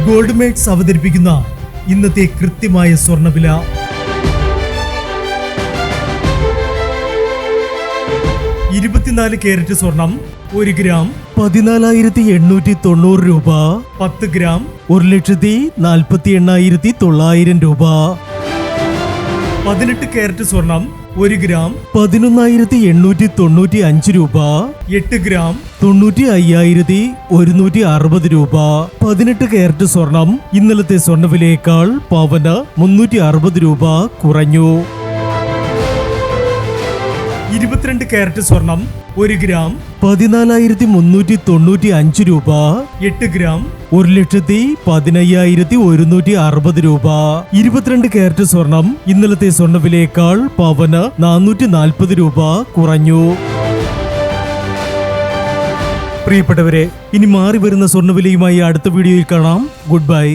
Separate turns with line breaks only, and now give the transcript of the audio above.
Gold makes അവതരിപ്പിക്കുന്ന ഇന്നത്തെ കൃത്യമായ സ്വർണ്ണവില. 24 കാരറ്റ് സ്വർണം 1 ഗ്രാം 14,890 രൂപ. 10 ഗ്രാം 1,48,900 രൂപ. 18 കാരറ്റ് സ്വർണം 1 ഗ്രാം 11,895 രൂപ. 8 ഗ്രാം 95,160 രൂപ. 18 കാരറ്റ് സ്വർണം ഇന്നലത്തെ സ്വർണ്ണവിലയേക്കാൾ പവന് 360 രൂപ കുറഞ്ഞു. 22 കാരറ്റ് സ്വർണം 1 ഗ്രാം 14,395 രൂപ. 8 ഗ്രാം 1,15,160 രൂപ. 22 കാരറ്റ് സ്വർണം ഇന്നലത്തെ സ്വർണ്ണവിലയേക്കാൾ പവന് 440 രൂപ കുറഞ്ഞു. പ്രിയപ്പെട്ടവരെ, ഇനി മാറി വരുന്ന സ്വർണ്ണവിലയുമായി അടുത്ത വീഡിയോയിൽ കാണാം. Good bye.